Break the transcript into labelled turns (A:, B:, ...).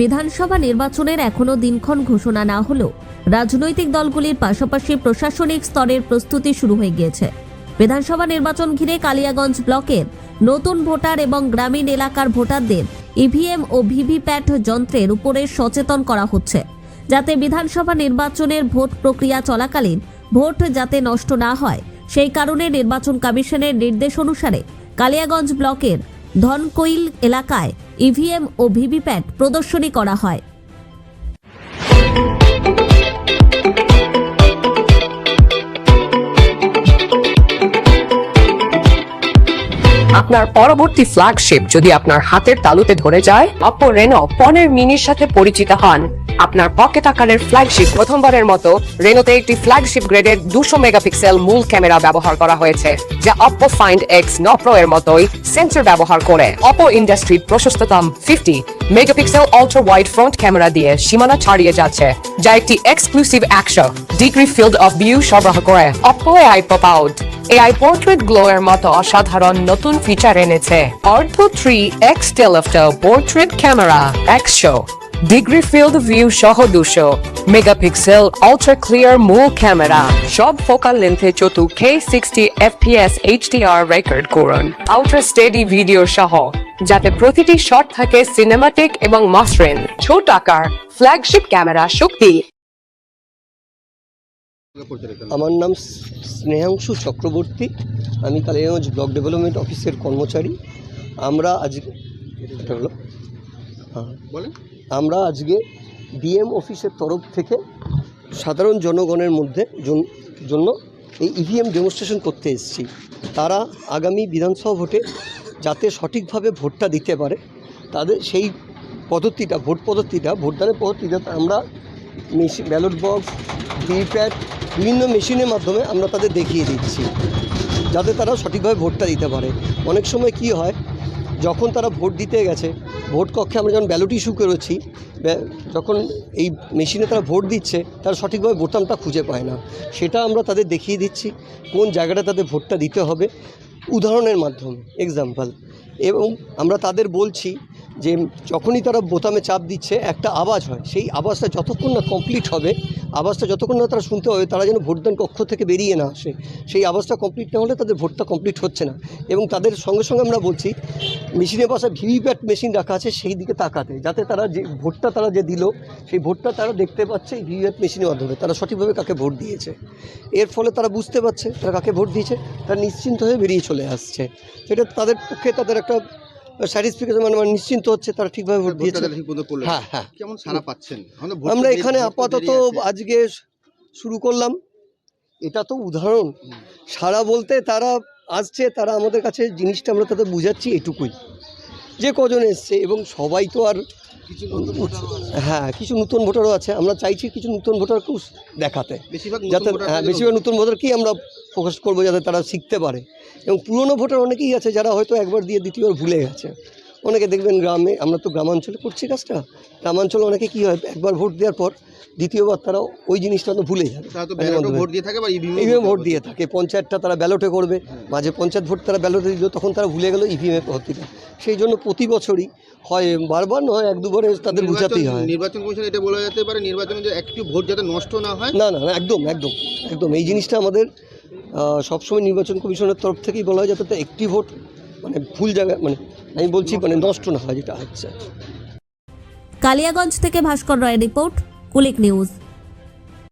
A: বিধানসভা নির্বাচনের এখনো দিনক্ষণ ঘোষণা না হলেও রাজনৈতিক দলগুলির পাশাপাশি প্রশাসনিক স্তরের প্রস্তুতি শুরু হয়ে গিয়েছে। বিধানসভা নির্বাচন ঘিরে কালিয়াগঞ্জ ব্লকের নতুন ভোটার এবং গ্রামীণ এলাকার ভোটারদের ইভিএম ও ভিভিপ্যাট যন্ত্রের উপরে সচেতন করা হচ্ছে, যাতে বিধানসভা নির্বাচনের ভোট প্রক্রিয়া চলাকালীন ভোট যাতে নষ্ট না হয়। সেই কারণে নির্বাচন কমিশনের নির্দেশ অনুসারে কালিয়াগঞ্জ ব্লকের ধনকৈল এলাকায় ইভিএম ও ভিভিপ্যাট প্রদর্শনী করা হয়।
B: আপনার পরবর্তী ফ্ল্যাগশিপ যদি আপনার হাতের তালুতে ধরে যায়, Oppo Reno 15 মিনির সাথে পরিচিত হন। আপনার পকেট আকারের ফ্ল্যাগশিপ প্রথমবারের মতো রেনোতে একটি ফ্ল্যাগশিপ গ্রেডের 200 মেগাপিক্সেল মূল ক্যামেরা ব্যবহার করা হয়েছে, যা Oppo Find X Neo Pro এর মতোই সেন্সর ব্যবহার করে Oppo ইন্ডাস্ট্রির প্রশস্ততম 50 megapixel ultra wide front camera দিয়ে সীমানা ছাড়িয়ে যাচ্ছে, যা একটি এক্সক্লুসিভ 100-ডিগ্রি ফিল্ড অফ ভিউ সরবরাহ করে। Oppo AI Pop-out AI portrait glow এর মতো অসাধারণ নতুন ফিচার এনেছে। Ortho 3X Telephoto portrait camera 100-ডিগ্রি ফিল্ড ভিউ সহ 200 মেগাপিক্সেল আল্ট্রা ক্লিয়ার মূল ক্যামেরা, সব ফোকাল লেন্থে 4K 60 FPS HDR রেকর্ড করুন আল্ট্রা স্টেডি ভিডিও সহ, যাতে প্রতিটি শট থাকে সিনেমাটিক এবং মসৃণ। ছোট আকার ফ্ল্যাগশিপ ক্যামেরা শক্তি।
C: আমার নাম স্নেহাংশু চক্রবর্তী, আমি কালিয়াগঞ্জ ব্লক ডেভেলপমেন্ট অফিসের কর্মচারী। আমরা আজকে ডিএম অফিসের তরফ থেকে সাধারণ জনগণের মধ্যে জন্য এই ইভিএম ডেমনস্ট্রেশন করতে এসেছি। তারা আগামী বিধানসভা ভোটে যাতে সঠিকভাবে ভোটটা দিতে পারে, তাদের সেই পদ্ধতিটা, ভোটদানের পদ্ধতিটা আমরা ব্যালট বক্স, ভিভিপ্যাট, বিভিন্ন মেশিনের মাধ্যমে আমরা তাদের দেখিয়ে দিচ্ছি, যাতে তারা সঠিকভাবে ভোটটা দিতে পারে। অনেক সময় কি হয়, যখন তারা ভোট দিতে গেছে, ভোট কক্ষে আমরা যখন ব্যালট ইস্যু করেছি, যখন এই মেশিনে তারা ভোট দিচ্ছে, তারা সঠিকভাবে বোতামটা খুঁজে পায় না। সেটা আমরা তাদের দেখিয়ে দিচ্ছি কোন জায়গাটা তাদের ভোটটা দিতে হবে উদাহরণের মাধ্যমে, এক্সাম্পল। এবং আমরা তাদের বলছি যে যখনই তারা বোতামে চাপ দিচ্ছে একটা আওয়াজ হয়, সেই আওয়াজটা যতক্ষণ না কমপ্লিট হবে, আওয়াজটা যতক্ষণ না তারা শুনতে হবে, তারা যেন ভোটদান কক্ষ থেকে বেরিয়ে না আসে। সেই আওয়াজটা কমপ্লিট না হলে তাদের ভোটটা কমপ্লিট হচ্ছে না। এবং তাদের সঙ্গে সঙ্গে আমরা বলছি মেশিনের পাশে ভিভিপ্যাট মেশিন রাখা আছে, সেই দিকে তাকাতে, যাতে তারা যে ভোটটা তারা যে দিল, সেই ভোটটা তারা দেখতে পাচ্ছে এই ভিভিপ্যাট মেশিনের মাধ্যমে তারা সঠিকভাবে কাকে ভোট দিয়েছে। এর ফলে তারা বুঝতে পারছে তারা কাকে ভোট দিয়েছে, তারা নিশ্চিন্ত হয়ে বেরিয়ে চলে আসছে। সেটা তাদের পক্ষে তাদের একটা স্যাটিসফিকেশন, মানে নিশ্চিন্ত হচ্ছে তারা ঠিকভাবে ভোট দিয়েছে। হ্যাঁ হ্যাঁ, কেমন সাড়া পাচ্ছেন? আমরা এখানে আপাতত আজকে শুরু করলাম, এটা তো উদাহরণ। সারা বলতে তারা আসছে, তারা আমাদের কাছে জিনিসটা আমরা তাদের বুঝাচ্ছি এটুকুই, যে কজন এসছে। এবং সবাই তো আর কিছু নতুন ভোটারও আছে, আমরা চাইছি কিছু নতুন ভোটারকেও দেখাতে, যাতে বেশিরভাগ নতুন ভোটারকেই আমরা ফোকাস করবো, যাতে তারা শিখতে পারে। এবং পুরনো ভোটার অনেকেই আছে যারা হয়তো একবার দিয়ে দ্বিতীয়বার ভুলে গেছে। অনেকে দেখবেন গ্রামে, আমরা তো গ্রামাঞ্চলে করছি কাজটা, গ্রামাঞ্চলে অনেকে কী হয়, একবার ভোট দেওয়ার পর দ্বিতীয়বার তারা ওই জিনিসটা তো ভুলে যাবে। ইভিএম ভোট দিয়ে থাকে, পঞ্চায়েতটা তারা ব্যালটে করবে, মাঝে পঞ্চায়েত ভোট তারা ব্যালটে দিল, তখন তারা ভুলে গেল ইভিএমের পদ্ধতিটা। সেই জন্য প্রতি বছরই হয়, বারবার নয়, এক দুবারে তাদের বুঝাতেই হয়।
D: নির্বাচন কমিশন এটা বলা যেতে পারে নির্বাচনে যে একটি ভোট যাতে নষ্ট না হয়।
C: না, একদম একদম একদম এই জিনিসটা আমাদের সবসময় নির্বাচন কমিশনের তরফ থেকেই বলা হয়, যাতে একটি ভোট মানে ভুল জায়গায়, মানে আমি বলছি মানে নষ্ট না হয়, যেটা হচ্ছে।
A: কালিয়াগঞ্জ থেকে ভাস্কর রায়ের রিপোর্ট, কুলিক নিউজ।